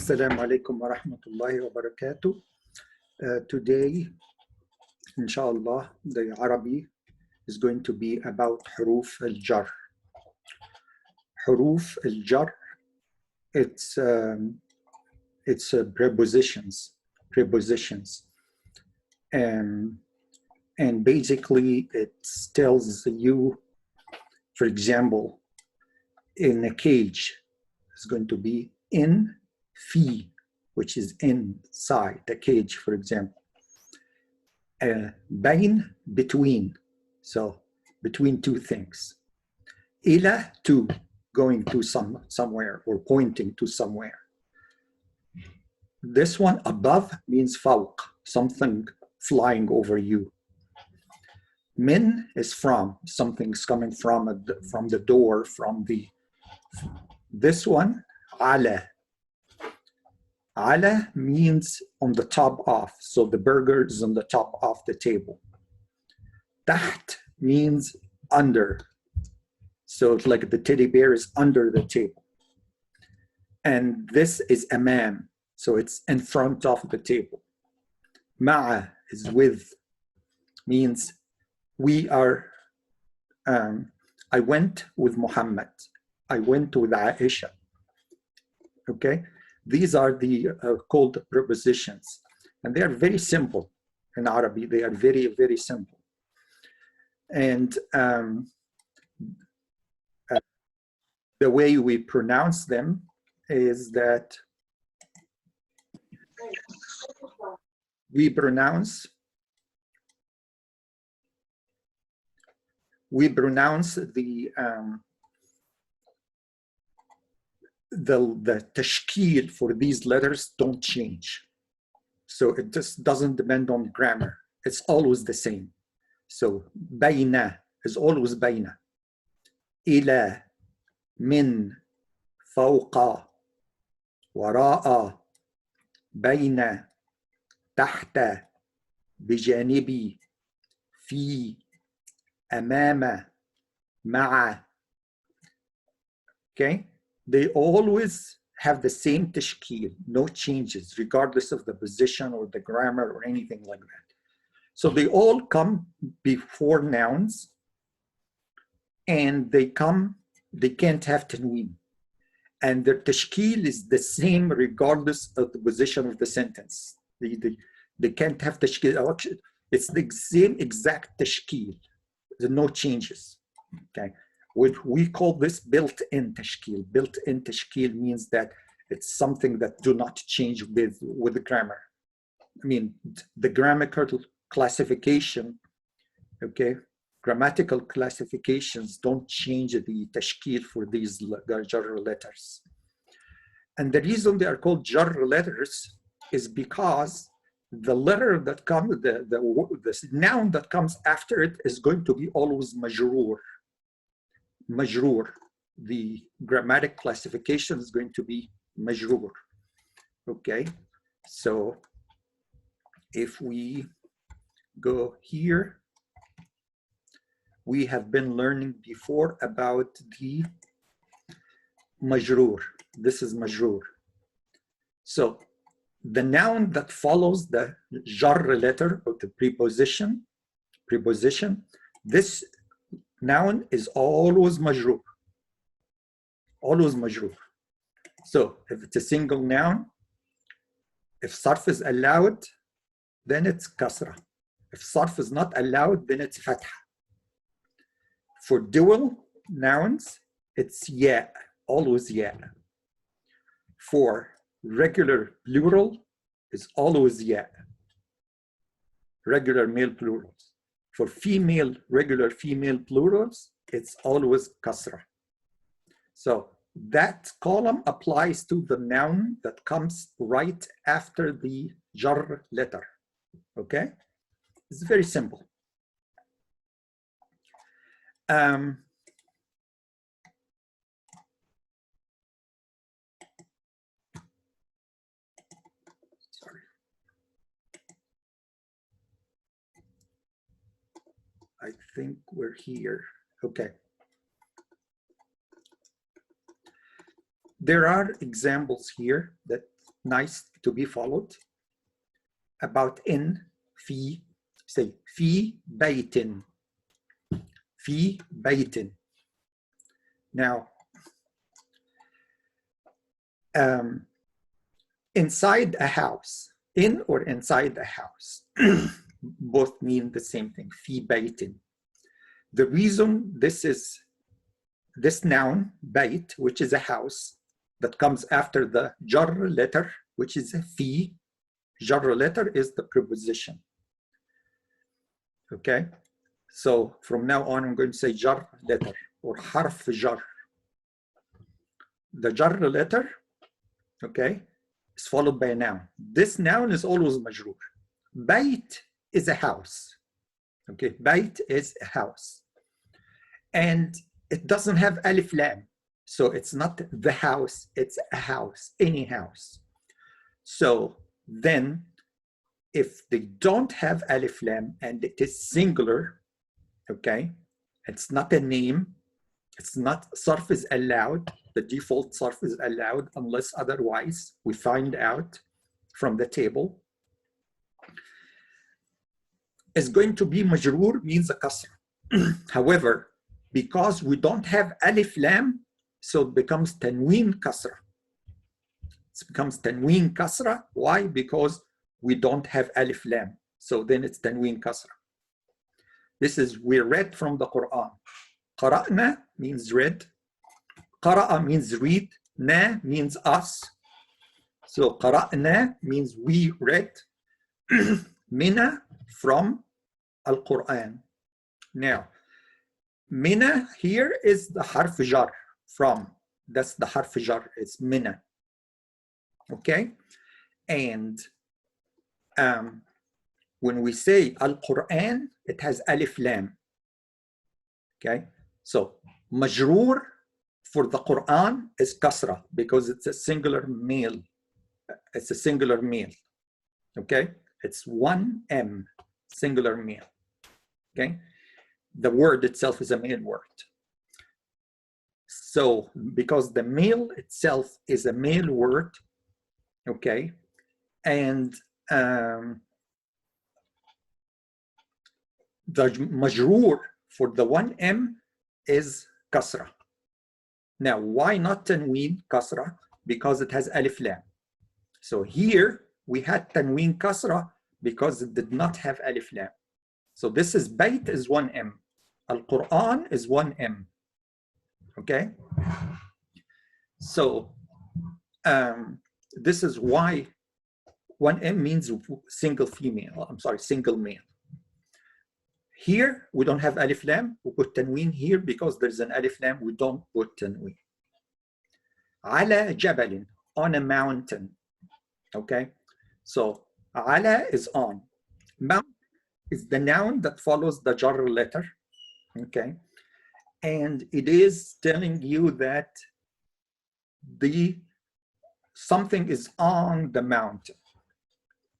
Assalamu alaikum wa rahmatullahi wa barakatuh. Today, inshallah, the Arabic is going to be about حروف الجر. حروف الجر, it's prepositions. And basically it tells you, for example, in a cage, it's going to be in, fi, which is inside the cage, for example. Bain, between, so between two things. Ila, to, going to somewhere or pointing to somewhere. This one above means fawq, something flying over you. Min is from, something's coming from the door, from the. This one, ala. Ala means on the top of, so the burger is on the top of the table. Taht means under, so it's like the teddy bear is under the table. And this is amam, so it's in front of the table. Ma'a is with, means we are, I went with Muhammad, I went with Aisha, okay? These are the called prepositions, and they are very simple in Arabic. They are very, very simple. And the way we pronounce them is that we pronounce the tashkil for these letters don't change. So it just doesn't depend on grammar. It's always the same. So bayna is always bayna. Ila, min, fawqa, wara'a, bayna, tahta, bijanibi, fi, amama, ma'a. Okay? They always have the same tashkil, no changes, regardless of the position or the grammar or anything like that. So they all come before nouns, and they can't have tanween. And their tashkil is the same regardless of the position of the sentence. They can't have tashkil. It's the same exact tashkil. There's no changes, okay? We call this built-in tashkil. Built-in tashkil means that it's something that do not change with the grammar. I mean, the grammatical classification, okay? Grammatical classifications don't change the tashkil for these Jur letters. And the reason they are called Jur letters is because the letter that comes, the noun that comes after it is going to be always majroor. Majroor, the grammatic classification is going to be majroor. Okay, so if we go here, we have been learning before about the majroor. This is majroor. So the noun that follows the jar letter or the preposition, this noun is always majroor. Always majroor. So if it's a single noun, if sarf is allowed, then it's kasra. If sarf is not allowed, then it's fatha. For dual nouns, it's ya, always ya. For regular plural, it's always ya. Regular male plurals. For female, regular female plurals, it's always kasra. So that column applies to the noun that comes right after the jar letter, okay? It's very simple. Sorry. I think we're here. Okay. There are examples here that nice to be followed. About in, في, say في بيت. في بيت. Now, inside a house, in or inside a house, both mean the same thing, في بيت. The reason this noun, بيت, which is a house, that comes after the Jur letter, which is a في. Jur letter is the preposition. Okay, so from now on, I'm going to say Jur letter or حرف جر. The Jur letter, okay, is followed by a noun. This noun is always مجرور. بيت is a house. Okay, بيت is a house. And it doesn't have alif lam. So it's not the house, it's a house, any house. So then if they don't have alif lam and it is singular, okay, it's not a name, it's not, sarf is allowed, the default sarf is allowed unless otherwise we find out from the table. It's going to be majroor, means a kasra. However, because we don't have alif lam, so it becomes tanween kasra. It becomes tanween kasra. Why? Because we don't have alif lam. So then it's tanween kasra. This is, we read from the Quran. Qara'na means read. Qara'a means read. Na means us. So qara'na means we read. Mina, from Al-Quran. Now, mina here is the harf jar, from. That's the harf jar, it's mina. Okay? And when we say Al-Quran, it has alif lam. Okay? So, majroor for the Quran is kasra because it's a singular male. It's a singular male. Okay? It's one M, singular male. Okay? The word itself is a male word. So, because the male itself is a male word, okay, and the majroor for the one M is kasra. Now, why not tanween kasra? Because it has alif lam. So here we had tanween kasra because it did not have alif lam. So this is Bayt is one M. Al-Quran is one M. Okay? So this is why one M means single female. I'm sorry, single male. Here, we don't have alif lam. We put tanween here because there's an alif lam. We don't put tanween. Ala jabalin, on a mountain. Okay? So, ala is on. Mount is the noun that follows the jar letter. Okay? And it is telling you that something is on the mountain.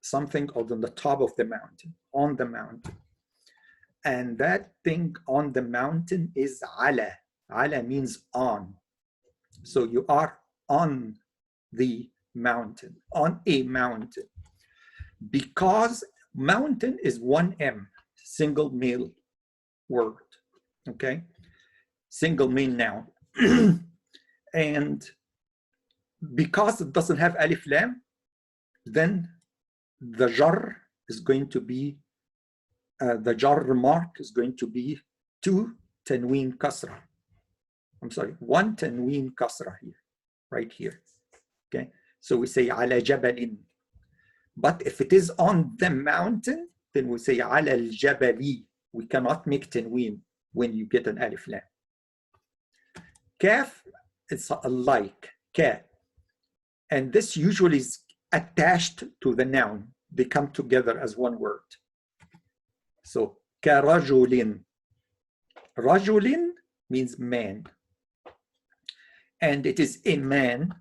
Something on the top of the mountain, on the mountain. And that thing on the mountain is ala. Ala means on. So you are on the mountain, on a mountain. Because mountain is one M, single male word, okay? Single male noun. And because it doesn't have alif lam, then the jar is going to be the jar mark is going to be 2 tanween kasra. I'm sorry, 1 tanween kasra here, right here. Okay, so we say ala jabalin. But if it is on the mountain, then we say ala al-jabali. We cannot make tanween when you get an alif lam. Kaf, it's like ka. And this usually is attached to the noun. They come together as one word. So, karajulin. Rajulin means man. And it is a man.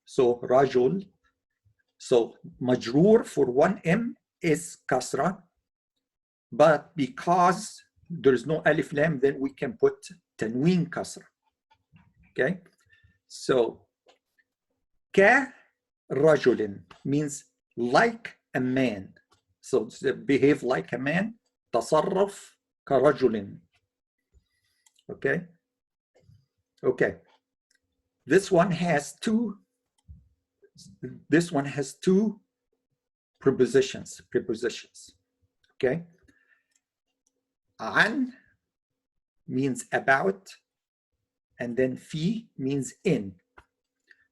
So, rajul. So, majroor for one M is kasra. But because there's no alif lam, then we can put tanween kasra. Okay? So, ka rajulin. means like a man. So behave like a man. تصرف كرجل. Okay. Okay. This one has two prepositions. Okay. عن means about, and then fi means in.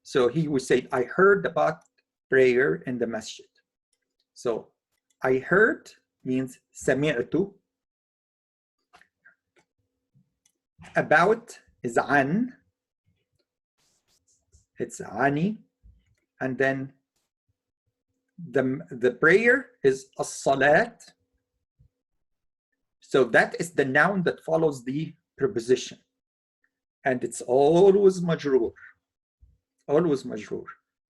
So he would say, I heard about prayer in the masjid. So I heard means سمعت. About is عن. It's عَني. And then the prayer is الصلاة. So that is the noun that follows the preposition. And it's always majroor. Always majroor.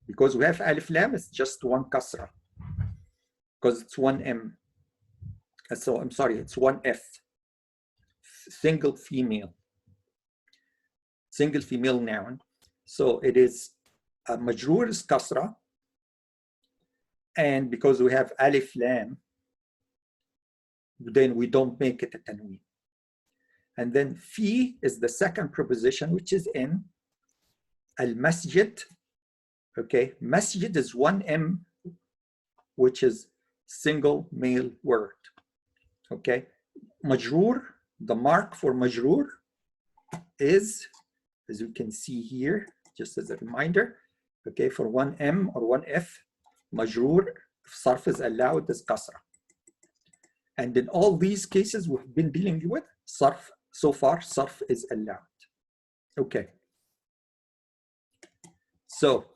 Because we have alif lam, it's just one kasra. Because it's one M. So I'm sorry, it's one F. Single female noun. So it is majroor is kasra. And because we have alif lam, then we don't make it a tanween. And then fi is the second preposition, which is in. Al-masjid. Okay, masjid is one M, which is single male word. Okay, majroor, the mark for majroor is, as you can see here, just as a reminder, okay, for one M or one F, majroor, if sarf is allowed, is kasra. And in all these cases we've been dealing with, sarf, so far, sarf is allowed. Okay. So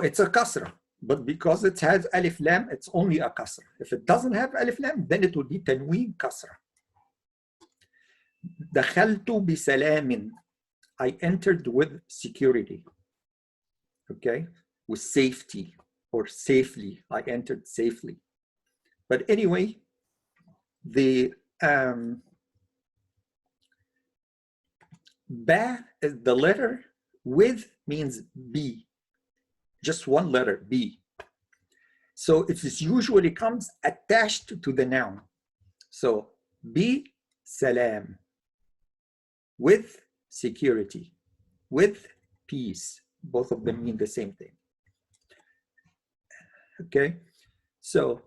it's a kasra, but because it has alif lam, it's only a kasra. If it doesn't have alif lam, then it would be tanween kasra. دخلت بسلام. I entered with security. Okay, with safety or safely. I entered safely. But anyway, the ba is the letter with means B. Just one letter, B. So it usually comes attached to the noun. So B salam, with security, with peace. Both of them mean the same thing. Okay, so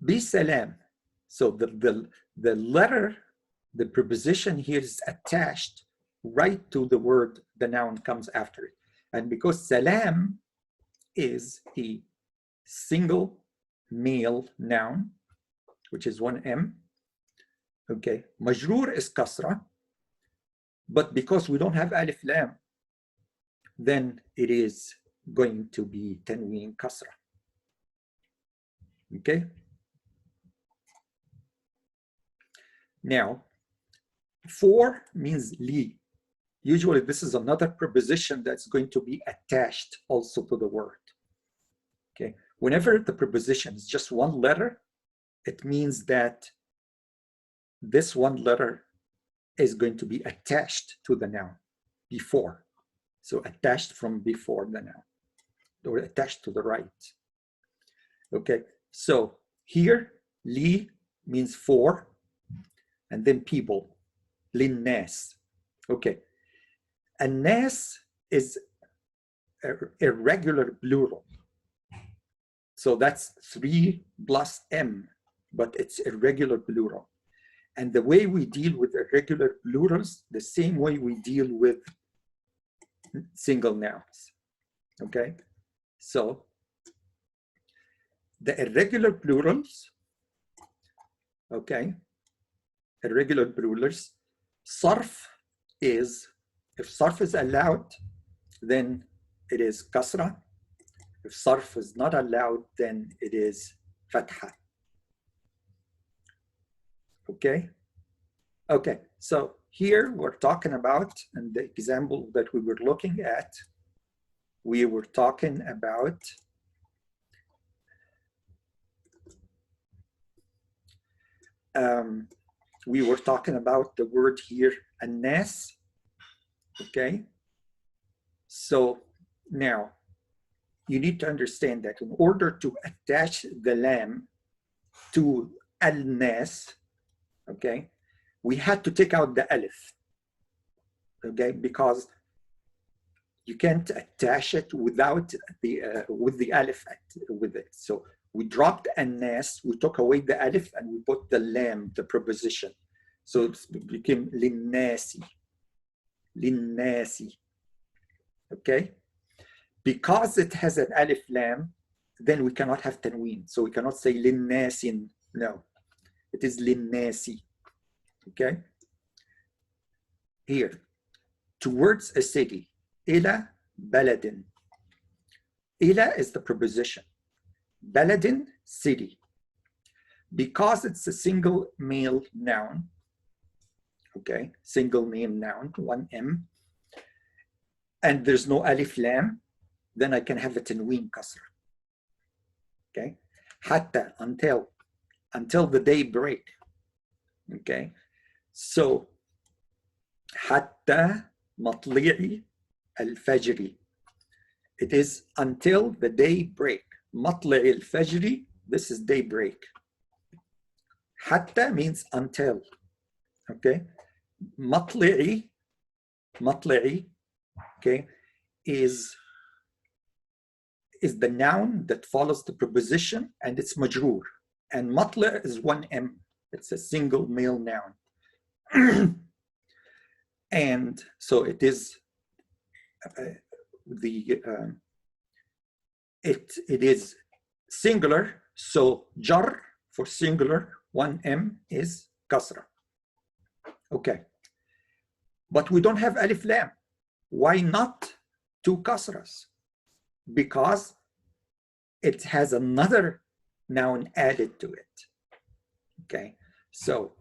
B salam. So the letter, the preposition here is attached right to the word, the noun comes after it. And because salam is a single male noun, which is one M, okay, majroor is kasra, but because we don't have alif lam, then it is going to be tanween kasra. Okay. Now, for means li. Usually this is another preposition that's going to be attached also to the word. Okay. Whenever the preposition is just one letter, it means that this one letter is going to be attached to the noun before. So attached from before the noun, or attached to the right. Okay, so here, li means for, and then people, linnas. Okay, and nas is a irregular plural. So that's 3 plus M, but it's irregular plural. And the way we deal with irregular plurals, the same way we deal with single nouns. Okay, so the irregular plurals, okay, irregular plurals, sarf is, if sarf is allowed, then it is kasra. If sarf is not allowed, then it is fatha. Okay, okay, so here we're talking about, and the example that we were looking at, we were talking about the word here, annas. Okay, so Now, you need to understand that in order to attach the lam to al-nas, okay, we had to take out the alif, okay, because you can't attach it without the with the alif with it. So we dropped al-nas, we took away the alif, and we put the lam, the preposition. So it became linnasi, linnasi, okay? Because it has an alif lam, then we cannot have tanween. So we cannot say linnasin, no. It is linnasi, okay? Here, towards a city, ila baladin. Ila is the preposition. Baladin, city. Because it's a single male noun, okay? Single name noun, one M, and there's no alif lam, then I can have a tanween kasra, okay? Hatta, until the day break, okay? So, hatta matli'i al-fajri. It is until the day break. Matli'i al-fajri, this is daybreak. Hatta means until, okay? Matli'i, okay, is the noun that follows the preposition, and it's majroor. And matli' is one M. It's a single male noun. And so it is it is singular. So jar for singular, one M is kasra. Okay. But we don't have alif lam. Why not two kasras? Because it has another noun added to it. Okay, so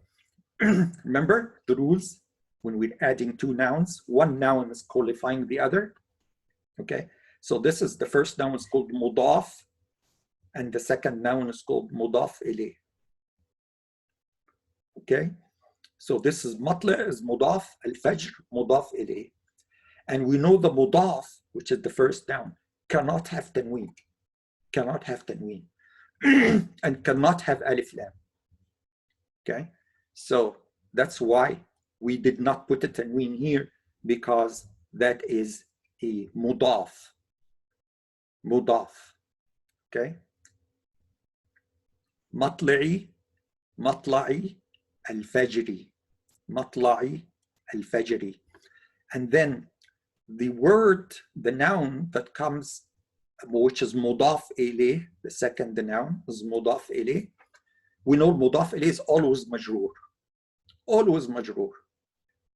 remember the rules when we're adding two nouns, one noun is qualifying the other. Okay, so this is the first noun is called mudaf, and the second noun is called mudaf ilayh. Okay, so this is matla is mudaf, al-fajr mudaf ilayh. And we know the mudaf, which is the first noun, cannot have tanween, and cannot have alif lam. Okay, so that's why we did not put a tanween here, because that is a mudaf. Okay, matla'i al-fajri, and then the word, the noun that comes, which is mudaf ilayh, the second noun is mudaf ilayh. We know mudaf ilayh is always majroor.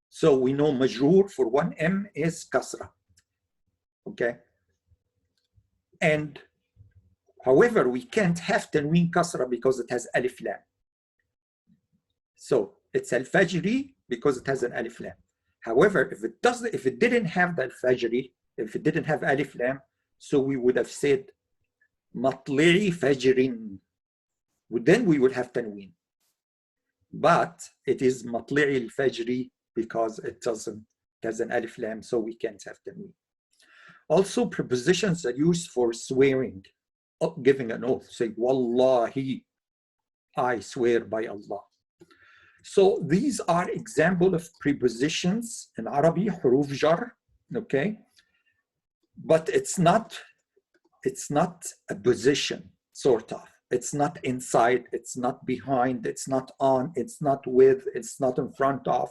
So we know majroor for one M is kasra. Okay. And however, we can't have tanween kasra because it has alif lam. So it's al-fajri because it has an alif lam. However, if it didn't have the al-fajri, if it didn't have alif lam, so we would have said matli'i fajrin. Then we would have tanween. But it is matli'i al-fajri because it has an alif lam, so we can't have tanween. Also, prepositions are used for swearing, giving an oath. Say, wallahi, I swear by Allah. So these are example of prepositions in Arabic, حروف jar, okay? But it's not a position, sort of. It's not inside, it's not behind, it's not on, it's not with, it's not in front of,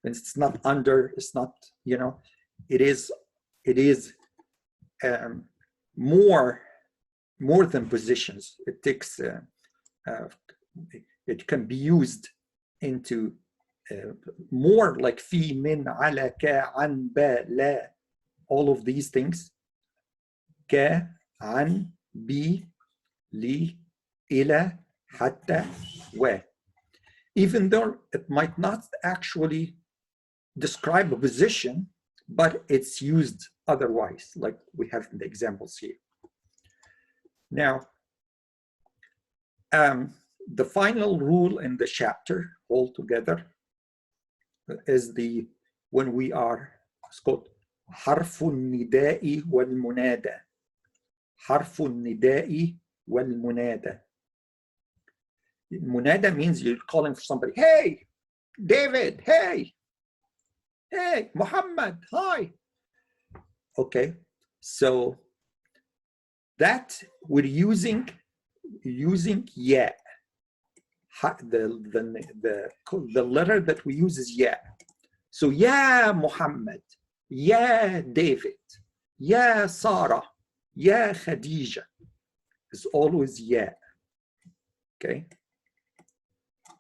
it's not under, it's not, you know, it is more than positions. It takes, it can be used into more like fi, min, ala, ka, an, ba, la, all of these things. Ka, an, bi, li, ila, hatta, wa. Even though it might not actually describe a position, but it's used otherwise, like we have in the examples here. Now, the final rule in the chapter altogether is when we are, it's called حرف النداء والمنادى. حرف النداء والمنادى. Munada means you're calling for somebody. Hey, David. Hey, hey, Muhammad. Hi. Okay, so that we're using yeah. The letter that we use is yeah. So yeah, Muhammad. Yeah, David. Yeah, Sarah. Yeah, Khadija. It's always yeah. Okay.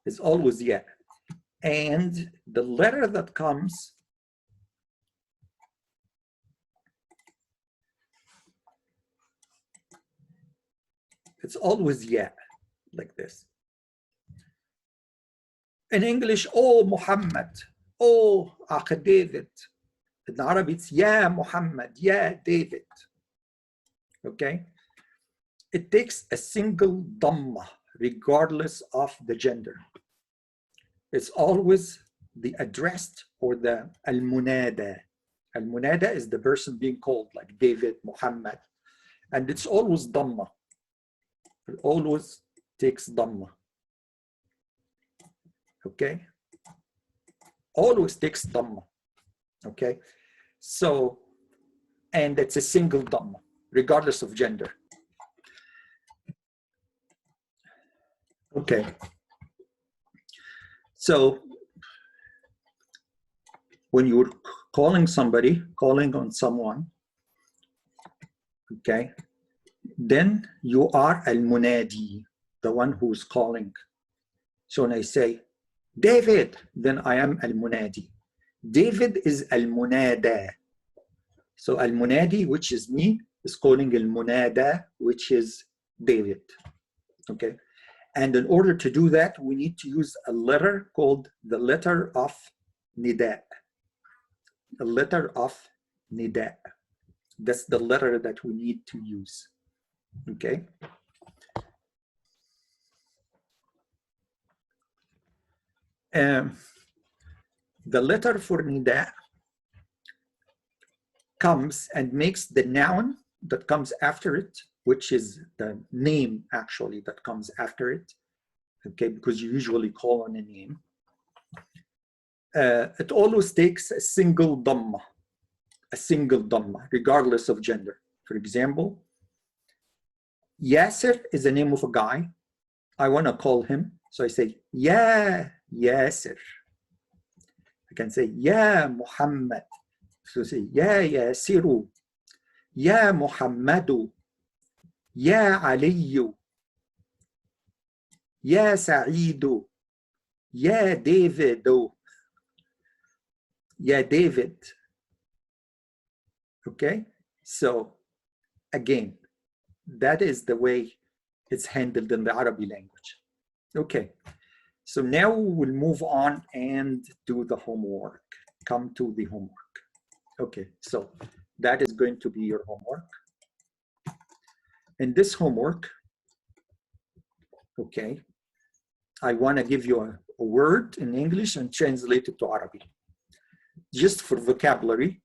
It's always yeah. And the letter that comes it's always yeah, like this. In English, oh Muhammad, oh Akh David. In Arabic, it's yeah Muhammad, yeah David. Okay? It takes a single dhamma regardless of the gender. It's always the addressed or the al-munada. Al-munada is the person being called, like David, Muhammad. And it's always dhamma. It always takes dhamma. Okay? Always takes dhamma. Okay? So, and it's a single dhamma, regardless of gender. Okay. So, when you're calling somebody, calling on someone, okay, then you are al-munadi, the one who's calling. So when I say, David, then I am al-munadi. David is al-munada. So al-munadi, which is me, is calling al-munada, which is David. Okay. And in order to do that, we need to use a letter called the letter of nida. A letter of nida. That's the letter that we need to use. Okay. The letter for nida comes and makes the noun that comes after it, which is the name actually that comes after it, okay, because you usually call on a name. It always takes a single dhamma, regardless of gender. For example, Yasser is the name of a guy. I want to call him, so I say, Ya Yasser. I can say, Ya Muhammad. So say, Ya Yasiru, Ya Muhammadu, Ya Aliyu, Ya Sa'idu, Ya Davidu, Ya David. Okay, so again, that is the way it's handled in the Arabic language. Okay, so now we'll move on and do the homework. Come to the homework. Okay, so that is going to be your homework. In this homework, okay, I want to give you a word in English and translate it to Arabic. Just for vocabulary,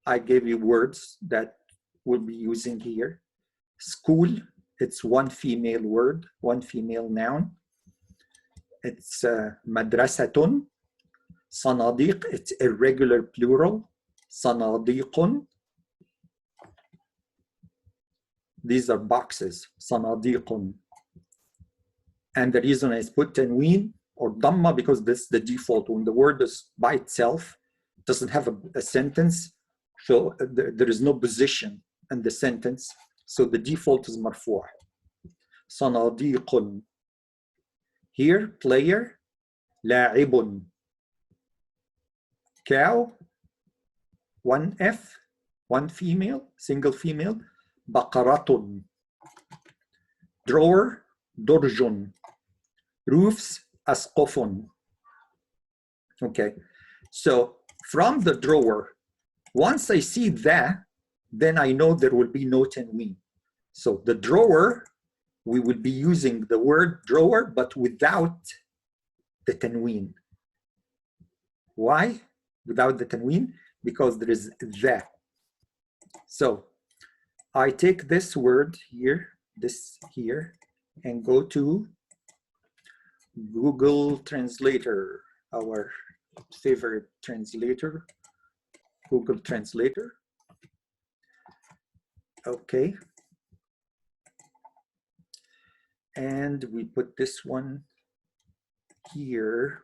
I gave you words that we'll be using here. School, it's one female word, one female noun. It's madrasatun. Sanadiq, it's irregular plural. Sanadiqun. These are boxes. Sanadiqun. And the reason I put tanween or dhamma, because this is the default. When the word is by itself, it doesn't have a sentence, so there is no position in the sentence. So the default is marfu'. Sanadiqun. Here, player, la'ibun. Cow, one F, one female, single female. Baqaratun. Drawer, durjun. Roofs, asqofun. Okay, so from the drawer, once I see that, then I know there will be no tanween. So the drawer, we will be using the word drawer, but without the tanween. Why? Without the tanween? because there is the. So I take this word here, this here, and go to Google Translator, our favorite translator, Google Translator. Okay. And we put this one here.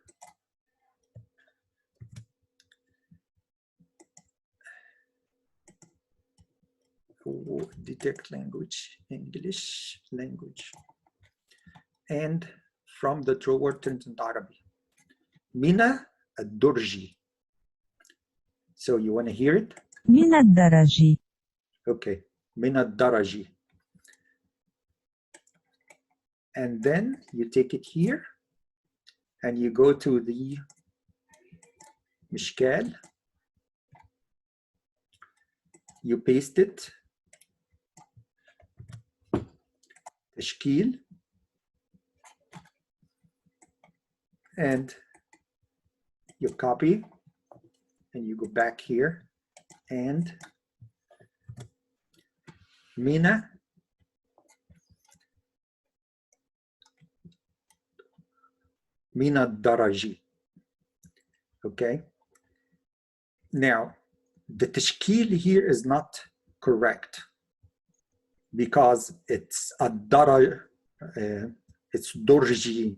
Detect language, English language. And from the drawer turns into Arabic. Mina الدرجي. So you want to hear it? من الدرج. Okay. من الدرج. And then you take it here and you go to the مشكال. You paste it. تشكيل. And you copy and you go back here and Mina الدرجي. Okay. Now the تشكيل here is not correct because it's الدرج, it's درجي,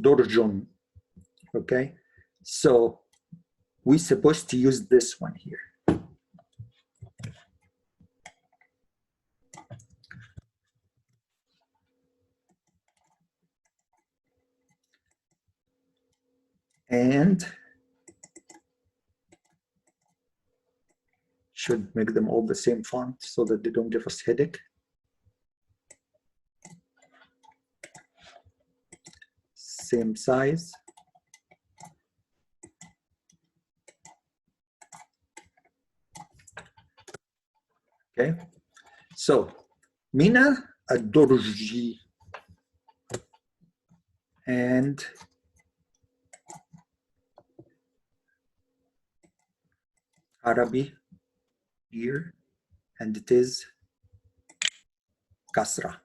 درجون. Okay, so we're supposed to use this one here. And should make them all the same font so that they don't give us headache. Same size. Okay, so Mina الدرجي and Arabic here, and it is kasra.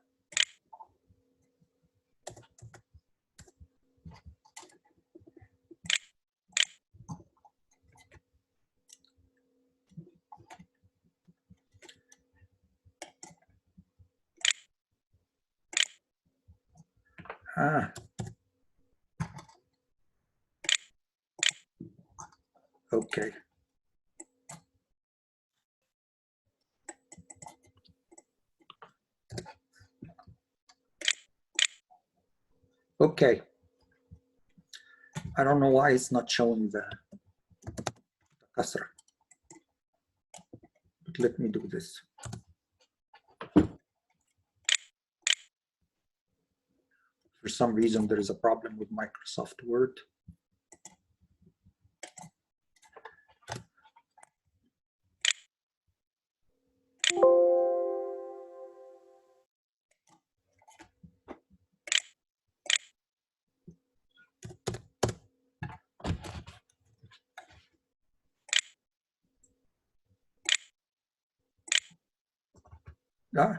Okay. Okay. I don't know why it's not showing the kasra. But let me do this. For some reason, there is a problem with Microsoft Word.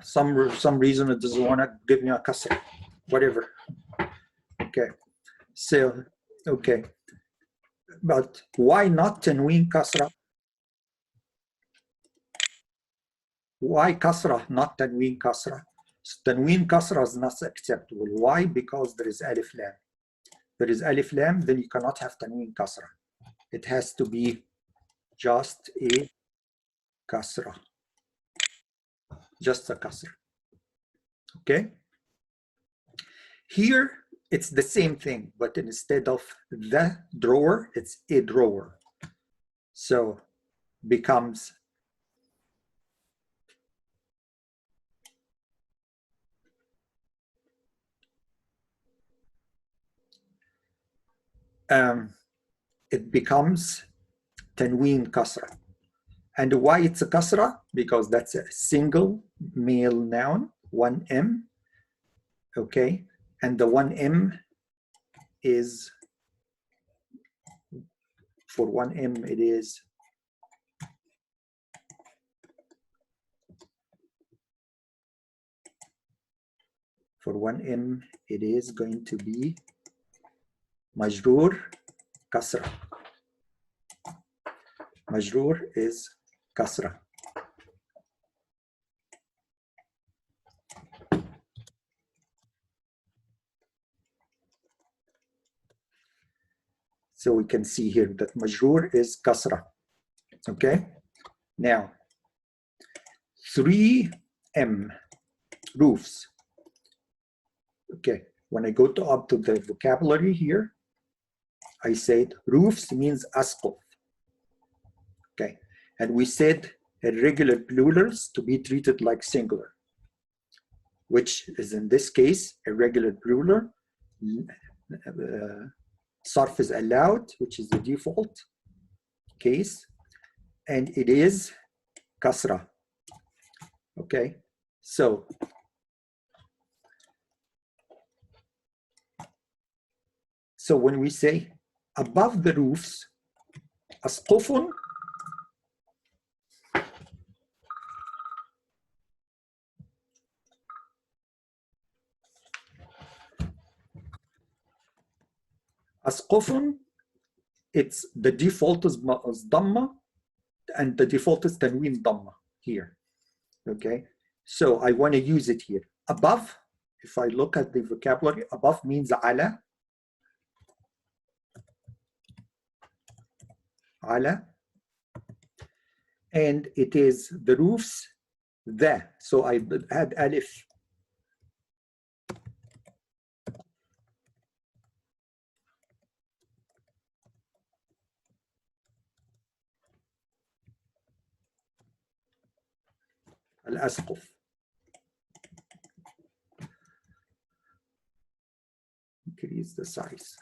Some reason it doesn't want to give me a kasra, whatever. Okay, so okay, but why not tanween kasra? Why kasra, not tanween kasra? Tanween kasra is not acceptable. Why? Because there is alif lam. There is alif lam, then you cannot have tanween kasra. It has to be just a kasra. Just a kasra. Okay? Here, it's the same thing, but instead of the drawer, it's a drawer. So becomes it becomes tanween kasra. And why it's a kasra? Because that's a single male noun, 1M, okay? And the 1M is For 1M, it is going to be majroor kasra. Majroor is kasra. So we can see here that majroor is kasra. Okay. Now, 3M, roofs. Okay. When I go up to the vocabulary here, I said roofs means asqaf. Okay. And we said irregular plurals to be treated like singular, which is in this case irregular plural. Sarf is allowed, which is the default case, and it is kasra. Okay, so when we say above the roofs, asqufun, it's the default is dhamma, and the default is tanween dhamma here. Okay, so I want to use it here. Above, if I look at the vocabulary, above means ala. Ala. And it is the roofs, the. So I add alif. Al-asquf. Increase the size.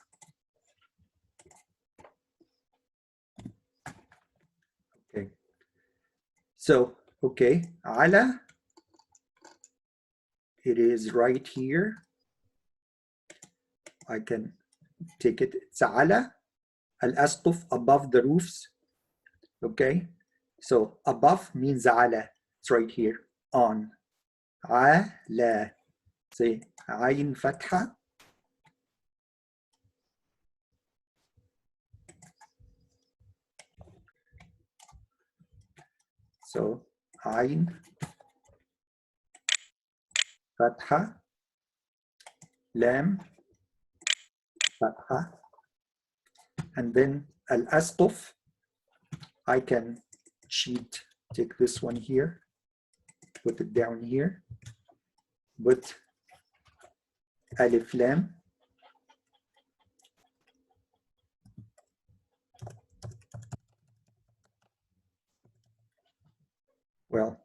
Okay. So, okay, ala, it is right here. I can take it. It's ala, al-asquf, above the roofs. Okay, so above means ala. It's right here on. Ala. Say ayn fatha. So ayn fatha, lam fatha, and then al-asquf. I can cheat. Take this one here, put it down here, put alif lam, well,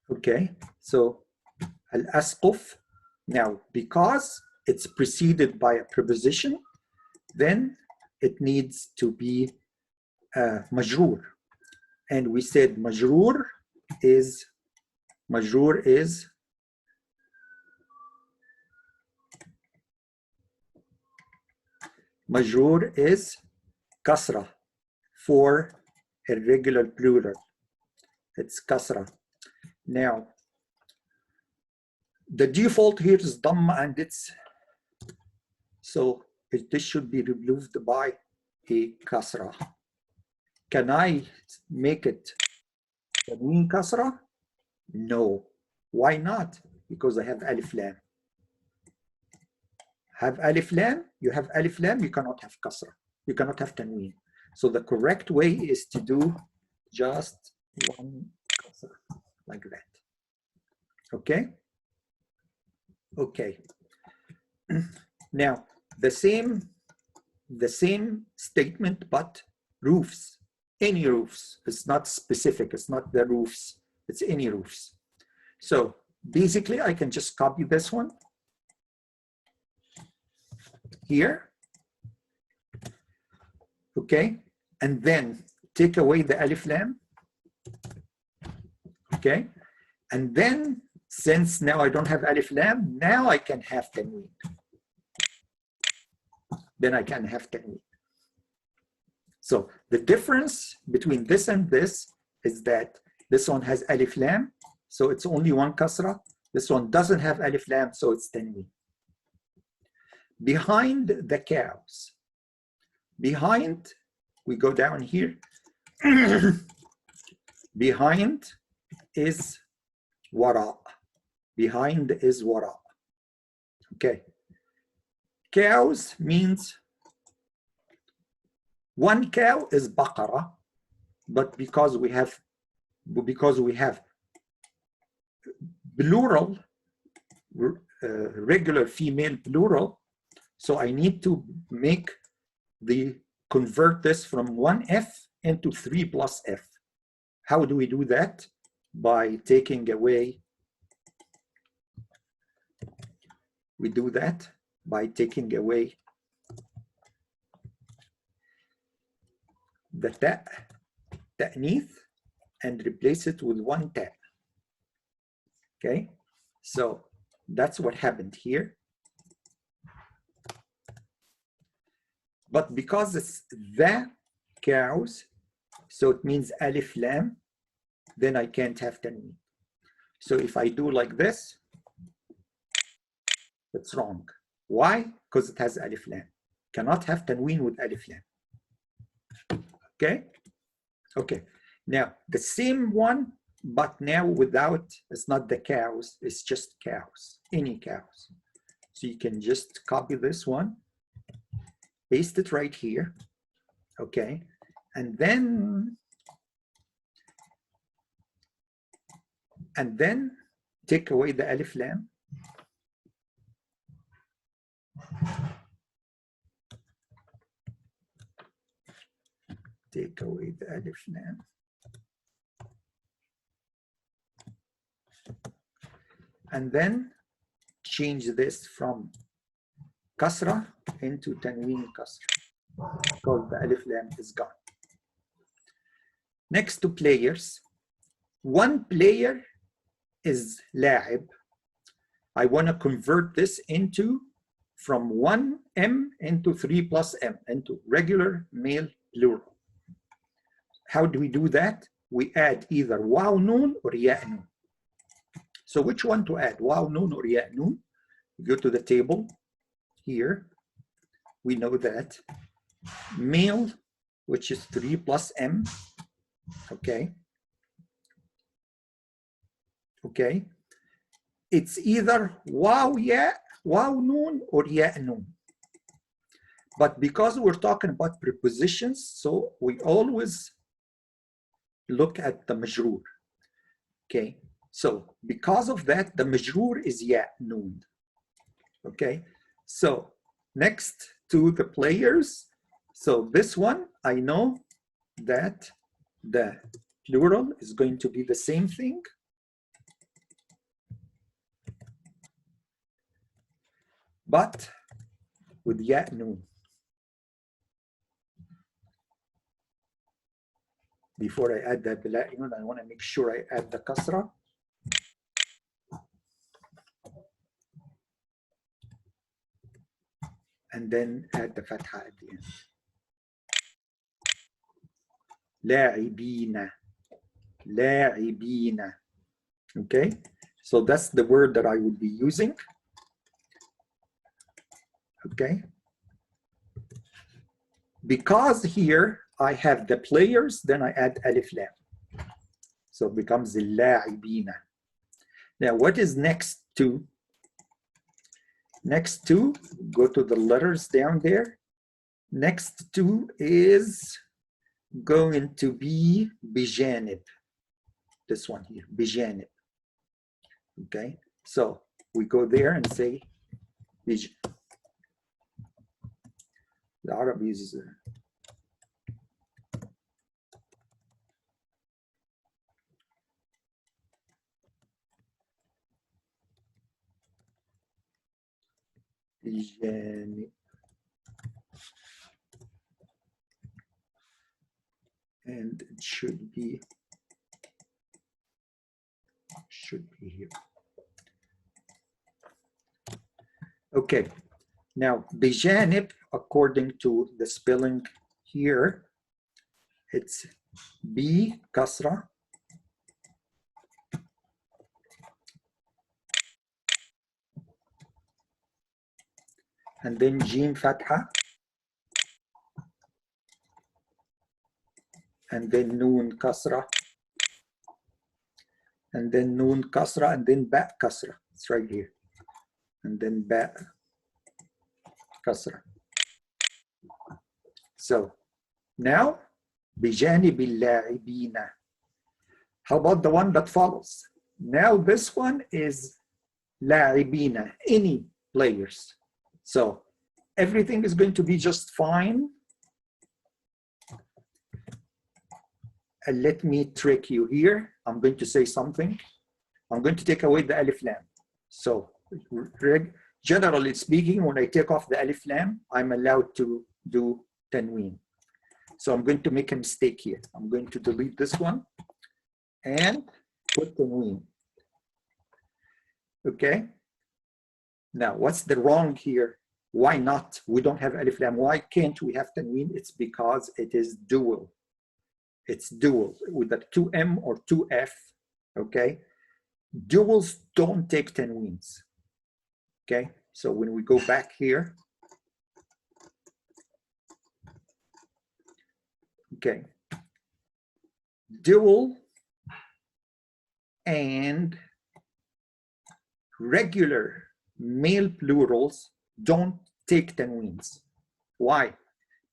okay, so al-asquf, now because it's preceded by a preposition, then it needs to be majroor. And we said majroor is kasra for irregular plural. It's kasra. Now, the default here is dhamma, and it's so this should be removed by a kasra. Can I make it tanween kasra? No. Why not? Because I have alif lam. Have alif lam, you have alif lam, you cannot have kasra. You cannot have tanween. So the correct way is to do just one kasra like that. Okay? Okay. Now, the same statement, but roofs, any roofs. It's not specific, it's not the roofs, it's any roofs. So basically I can just copy this one here, okay, and then take away the alif lam, okay, and then since now I don't have alif lam, now I can have tanween. Then I can have tanween. So the difference between this and this is that this one has alif lam, so it's only one kasra. This one doesn't have alif lam, so it's tanween. Behind the cows. Behind, we go down here. Behind is wara. Behind is wara. Okay. Cows means one cow is baqara, but because we have plural, regular female plural, so I need to convert this from 1F into 3 plus F. How do we do that? By taking away, we do that by taking away the ta'neath and replace it with one ta. Okay, so that's what happened here. But because it's the cows, so it means alif lam, then I can't have tanween. So if I do like this, it's wrong. Why? Because it has alif lam. Cannot have tanween with alif lam. Okay? Okay. Now, the same one, but now without, it's not the cows, it's just cows, any cows. So you can just copy this one, paste it right here, okay? And then take away the alif lam. Take away the alif lam. And then change this from kasra into tanween kasra, because the alif lam is gone. Next to players, one player is la'ib. I want to convert this from 1M into 3 plus M, into regular male plural. How do we do that? We add either waw noon or ya noon. So which one to add, waw noon or ya noon? Go to the table here. We know that male, which is 3 plus M, okay. Okay. It's either waw noon or ya noon. But because we're talking about prepositions, so we always look at the majroor. Okay. So because of that, the majroor is ya noon. Okay. So next to the players, so this one, I know that the plural is going to be the same thing. But with ya noon. Before I add the bila'iyun, I want to make sure I add the kasra. And then add the fatha at the end. La'ibina. La'ibina. Okay, so that's the word that I would be using. Okay. Because here I have the players, then I add alif lam. So it becomes the la'ibina. Now what is next to? Next to, go to the letters down there. Next to is going to be bijanib. This one here, bijanib. Okay, so we go there and say bijanib. The Arabic is bijanib. And it should be here. Okay, now بجانب, according to the spelling here, it's B كسرة and then جيم فتحة and then نون كسرة and then نون كسرة and then باء كسرة. It's right here. And then باء كسرة. So now بجانب اللاعبين. How about the one that follows? Now this one is لاعبين, any players. So everything is going to be just fine. And let me trick you here. I'm going to say something. I'm going to take away the alif lam. So generally speaking, when I take off the alif lam, I'm allowed to do tanween. So I'm going to make a mistake here. I'm going to delete this one and put tanween. Okay. Now, what's the wrong here? Why not? We don't have alif lam. Why can't we have tanween? It's because it is dual. It's dual with a 2M or 2F. Okay. Duals don't take tanweens. Okay. So when we go back here, okay, dual and regular male plurals don't take tanweens. Why?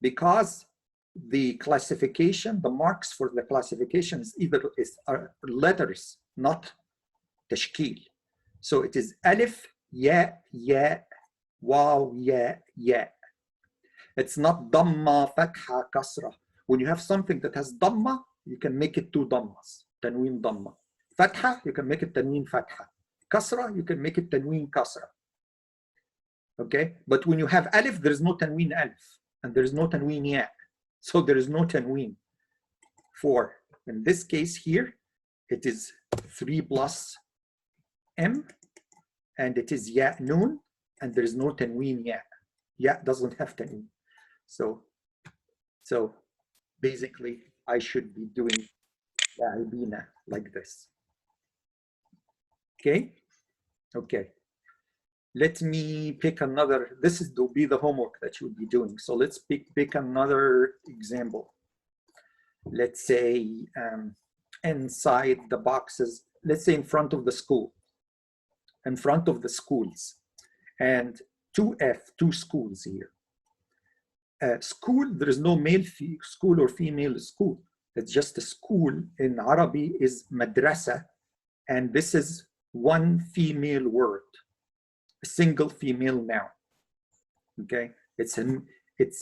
Because the classification, the marks for the classification is are letters, not tashkil. So it is alif, ya, ya, waw, ya, ya. It's not damma, fatha, kasra. When you have something that has damma, you can make it 2 dammas, tanween damma. Fatha, you can make it tanween fatha. Kasra, you can make it tanween kasra. Okay, but when you have alif, there is no tanween alif, and there is no tanween ya. So there is no tanween. For, in this case here, it is 3 plus M, and it is ya noon, and there is no tanween ya. Ya doesn't have tanween. So basically, I should be doing albina like this. Okay? Okay. Let me pick another. This is to be the homework that you'll be doing. So let's pick another example. Let's say inside the boxes, let's say in front of the school, in front of the schools, and 2F, 2 schools here. School, there is no male school or female school. It's just a school. In Arabic is madrasa, and this is one female word, a single female noun. Okay, it's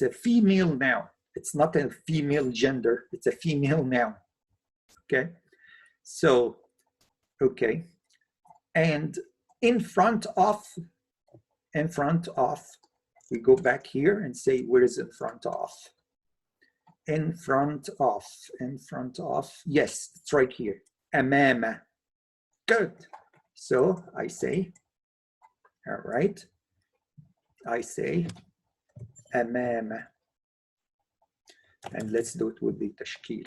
a female noun. It's not a female gender. It's a female noun. Okay, so okay, and in front of, we go back here and say, where is in front of? In front of, yes, it's right here. Amama. Good. So I say, all right, I say amama. And let's do it with the tashkil.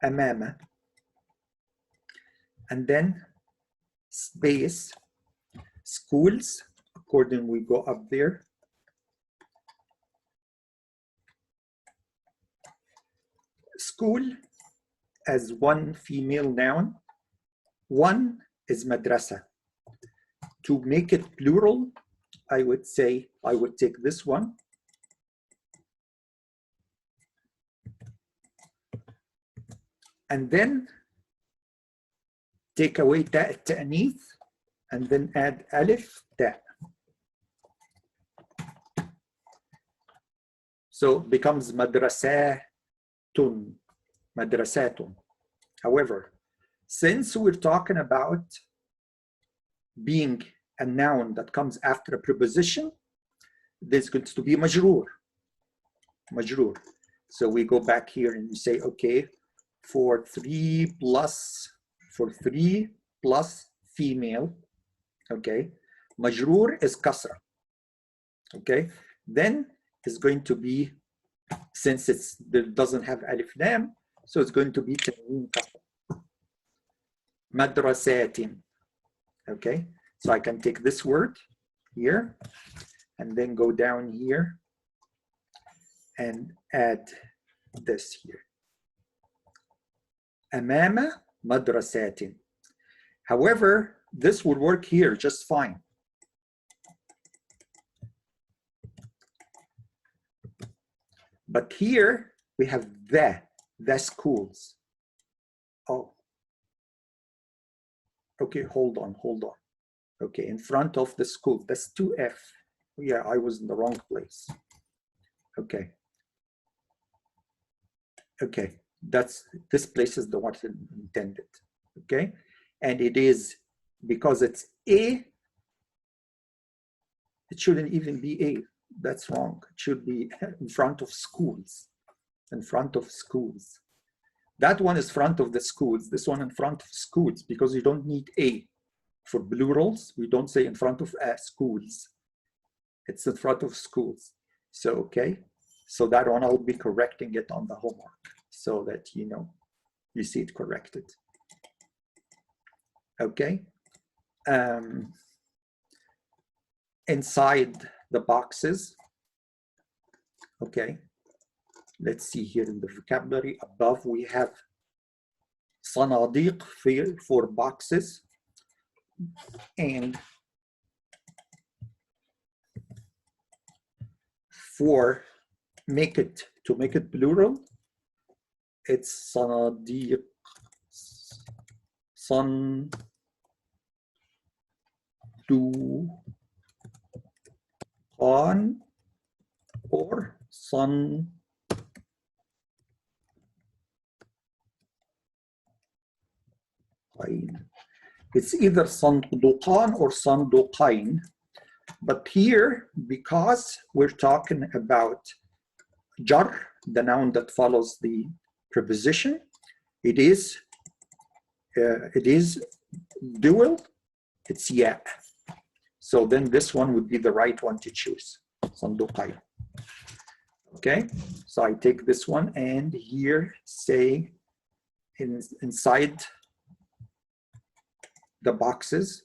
Amama. And then space, schools, according we go up there. School as one female noun, one is madrasa. To make it plural, I would say, I would take this one. And then take away ta'nith, and then add alif, ta. So it becomes madrasatun, madrasatun. However, since we're talking about being a noun that comes after a preposition, there's going to be majroor. Majroor. So we go back here and we say, okay, for 3 plus female, okay, majroor is kasra. Okay, then it's going to be, since it doesn't have alif lam, so it's going to be tanween kasra. Madrasatin. Okay, so I can take this word here and then go down here and add this here. Amama madrasatin. However, this would work here just fine. But here we have the schools. Oh, okay, hold on. Okay, in front of the school, that's 2F. Yeah, I was in the wrong place. Okay. Okay, this place is the one intended. Okay, and it is, because it's A, it shouldn't even be A. That's wrong. It should be in front of schools. In front of schools. That one is front of the schools. This one in front of schools, because you don't need A. For plurals, we don't say in front of schools. It's in front of schools. So, okay. So that one, I'll be correcting it on the homework so that you know, you see it corrected. Okay. Inside the boxes. Okay. Let's see here in the vocabulary. Above we have صناديق for boxes, and to make it plural, it's صناديق, صندوقان or it's either صندوقان or صندوقين, but here, because we're talking about jar, the noun that follows the preposition, it is dual, it's ya. So then this one would be the right one to choose, صندوقين. Okay, so I take this one and here say inside the boxes.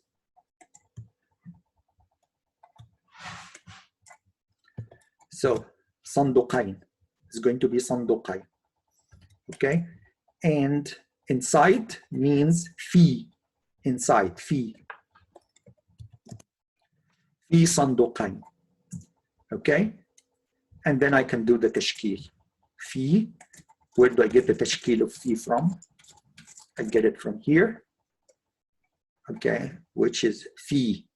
So صندوقين is going to be صندوقين. Okay, and inside means في, inside في صندوقين. Okay, and then I can do the تشكيل. في, where do I get the تشكيل of في from? I get it from here. Okay, which is في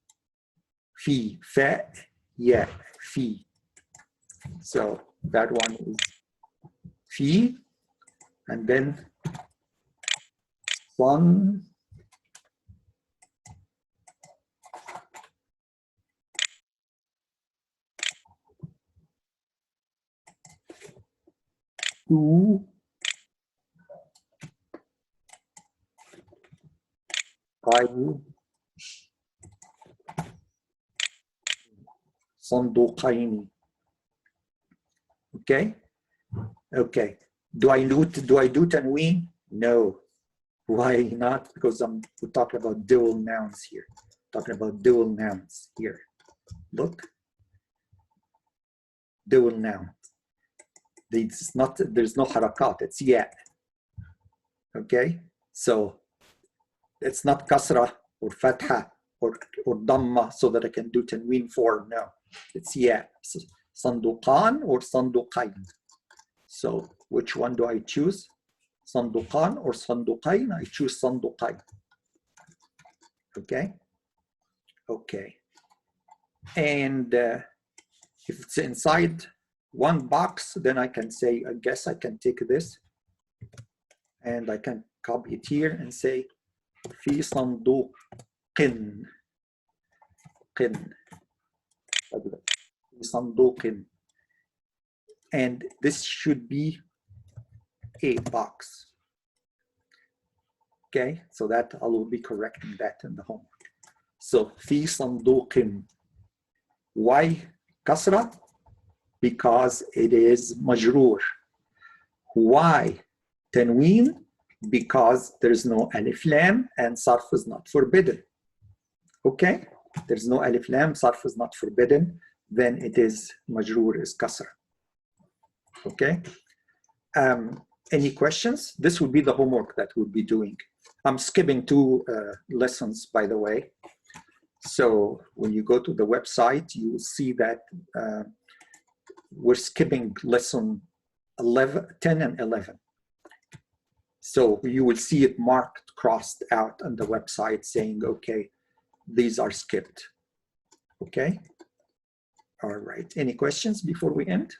فاء ياء في. So that one is في, and then صن دو صندوقين. Okay. Okay. Do I do tanween? No. Why not? Because we're talking about dual nouns here. Talking about dual nouns here. Look. Dual noun. There's no harakat. It's ya. Okay. So it's not kasra or fatha or damma so that I can do tanween for. No. It's ya. صندوقان or صندوقين. So which one do I choose? صندوقان or صندوقين? I choose صندوقين. Okay. Okay. And if it's inside one box, then I can say, I guess I can take this and I can copy it here and say في صندوق قن في صندوق, and this should be a box. Okay, so that I will be correcting that in the homework. So في صندوق. Why كسرة? Because it is مجرور. Why تنوين? Because there's no alif lam and sarf is not forbidden. Okay, there's no alif lam, sarf is not forbidden, then it is مجرور, is كسرة. Okay. Any questions? This would be the homework that we'll be doing. I'm skipping 2 lessons, by the way. So when you go to the website, you will see that we're skipping lesson 10 and 11. So you will see it marked, crossed out on the website saying, okay, these are skipped. Okay. All right. Any questions before we end?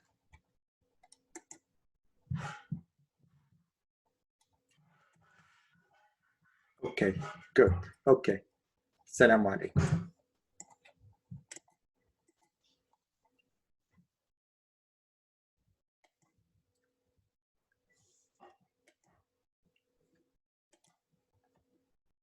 Okay, good. Okay. Assalamu alaikum.